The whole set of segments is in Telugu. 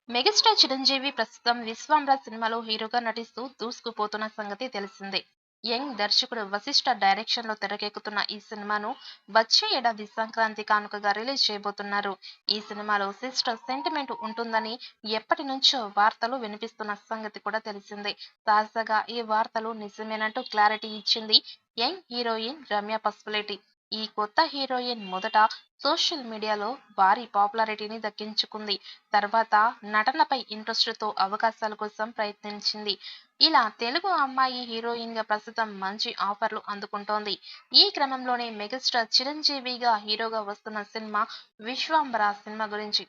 మెగాస్టార్ చిరంజీవి ప్రస్తుతం 'విశ్వంబర' సినిమాలో హీరోగా నటిస్తూ దూసుకుపోతున్న సంగతి తెలిసిందే. యంగ్ దర్శకుడు వశిష్ఠ డైరెక్షన్లో తెరకెక్కుతున్న ఈ సినిమాను వచ్చే ఏడాది సంక్రాంతి కానుకగా రిలీజ్ చేయబోతున్నారు. ఈ సినిమాలో సిస్టర్ సెంటిమెంట్ ఉంటుందని ఎప్పటి నుంచో వార్తలు వినిపిస్తున్న సంగతి కూడా తెలిసిందే. తాజాగా ఈ వార్తలు నిజమేనంటూ క్లారిటీ ఇచ్చింది యంగ్ హీరోయిన్ రమ్య పసుపులేటి. ఈ కొత్త హీరోయిన్ మొదట సోషల్ మీడియాలో భారీ పాపులారిటీని దక్కించుకుంది. తర్వాత నటనపై ఇంట్రెస్ట్‌తో అవకాశాల కోసం ప్రయత్నించింది. ఇలా తెలుగు అమ్మాయి హీరోయిన్‌గా ప్రస్తుతం మంచి ఆఫర్‌లు అందుకుంటోంది. ఈ క్రమంలోనే మెగాస్టార్ చిరంజీవిగా హీరోగా వస్తున్న సినిమా 'విశ్వంబర' సినిమా గురించి.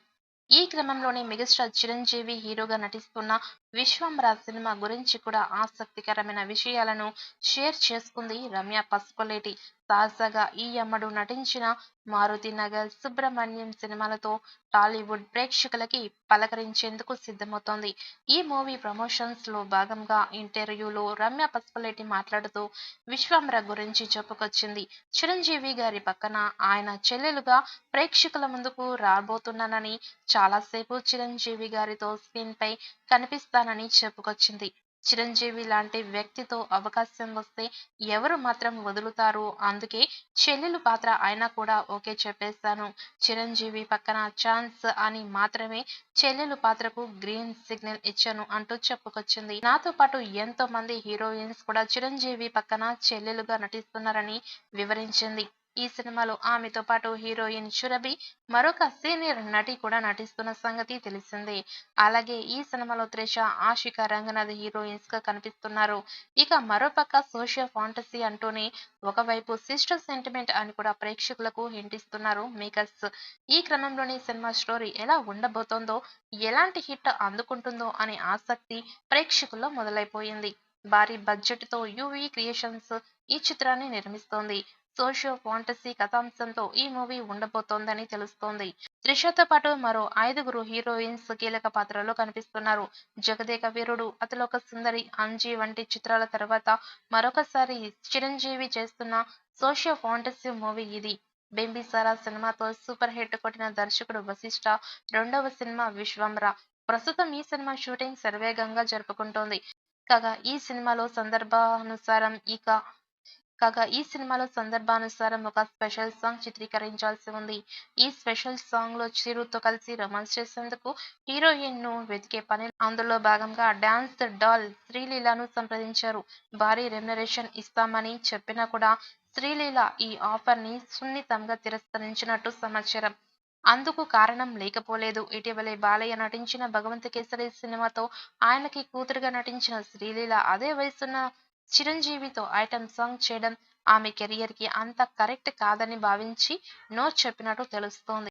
ఈ క్రమంలోనే మెగాస్టార్ చిరంజీవి హీరోగా నటిస్తున్న 'విశ్వంబర' సినిమా గురించి కూడా ఆసక్తికరమైన విషయాలను షేర్ చేసుకుంది రమ్య పసుపులేటి. తాజాగా ఈ అమ్మడు నటించిన 'మారుతినగర్', 'సుబ్రహ్మణ్యం' సినిమాలతో టాలీవుడ్ ప్రేక్షకులకి పలకరించేందుకు సిద్ధమవుతోంది. ఈ మూవీ ప్రమోషన్స్‌లో భాగంగా ఇంటర్వ్యూలో రమ్య పసుపులేటి మాట్లాడుతూ 'విశ్వంబర' గురించి చెప్పుకొచ్చింది. చిరంజీవి గారి పక్కన ఆయన చెల్లెలుగా ప్రేక్షకుల ముందుకు రాబోతున్నానని, చాలాసేపు చిరంజీవి గారితో స్క్రీన్‌పై కనిపిస్తానని చెప్పుకొచ్చింది. చిరంజీవి లాంటి వ్యక్తితో అవకాశం వస్తే ఎవరు మాత్రం వదులుతారు? అందుకే చెల్లెలు పాత్ర అయినా కూడా ఓకే చెప్పేశాను. చిరంజీవి పక్కన ఛాన్స్ అని మాత్రమే చెల్లెలు పాత్రకు గ్రీన్ సిగ్నల్ ఇచ్చాను అంటూ చెప్పుకొచ్చింది. నాతో పాటు ఎంతో మంది హీరోయిన్స్ కూడా చిరంజీవి పక్కన చెల్లెలుగా నటిస్తున్నారని వివరించింది. ఈ సినిమాలో ఆమెతో పాటు హీరోయిన్ సురభి, మరొక సీనియర్ నటి కూడా నటిస్తున్న సంగతి తెలిసిందే. అలాగే ఈ సినిమాలో త్రిష, ఆషికా రంగనాథ్ హీరోయిన్స్‌గా కనిపిస్తున్నారు. ఇక మరోపక్క సోషియో ఫాంటసీ అంటూనే ఒకవైపు సిస్టర్ సెంటిమెంట్ అని కూడా ప్రేక్షకులకు హింట్ ఇస్తున్నారు మేకర్స్. ఈ క్రమంలోనే సినిమా స్టోరీ ఎలా ఉండబోతోందో, ఎలాంటి హిట్ అందుకుంటుందో అనే ఆసక్తి ప్రేక్షకుల్లో మొదలైపోయింది. భారీ బడ్జెట్‌తో యూవీ క్రియేషన్స్ ఈ చిత్రాన్ని నిర్మిస్తోంది. సోషియో ఫాంటసీ కథాంశంతో ఈ మూవీ ఉండబోతోందని తెలుస్తోంది. త్రిషతో పాటు మరో 5గురు హీరోయిన్స్ కీలక పాత్రల్లో కనిపిస్తున్నారు. 'జగదేక వీరుడు', 'అతిలోక సుందరి', 'అంజీ' వంటి చిత్రాల తర్వాత మరొకసారి చిరంజీవి చేస్తున్న సోషియో ఫాంటసీ మూవీ ఇది. 'బింబిసార' సినిమాతో సూపర్ హిట్ కొట్టిన దర్శకుడు వశిష్ఠ రెండవ సినిమా 'విశ్వంబర'. ప్రస్తుతం ఈ సినిమా షూటింగ్ శరవేగంగా జరుపుకుంటోంది. కాగా ఈ సినిమాలో సందర్భానుసారం ఒక స్పెషల్ సాంగ్ చిత్రీకరించాల్సి ఉంది. ఈ స్పెషల్ సాంగ్‌లో చిరుతో కలిసి రొమాన్స్ చేసేందుకు హీరోయిన్‌ను వెతికే పనిలో అందులో భాగంగా డాన్స్ డాల్ శ్రీలీలను సంప్రదించారు. భారీ రెమ్యునరేషన్ ఇస్తామని చెప్పినా కూడా శ్రీలీల ఈ ఆఫర్‌ని సున్నితంగా తిరస్కరించినట్టు సమాచారం. అందుకు కారణం లేకపోలేదు. ఇటీవలే బాలయ్య నటించిన 'భగవంత్ కేసరి' సినిమాతో ఆయనకి కూతురుగా నటించిన శ్రీలీల అదే వయసున్న చిరంజీవితో ఐటెమ్ సాంగ్ చేయడం ఆమె కెరియర్‌కి అంత కరెక్ట్ కాదని భావించి నో చెప్పినట్టు తెలుస్తోంది.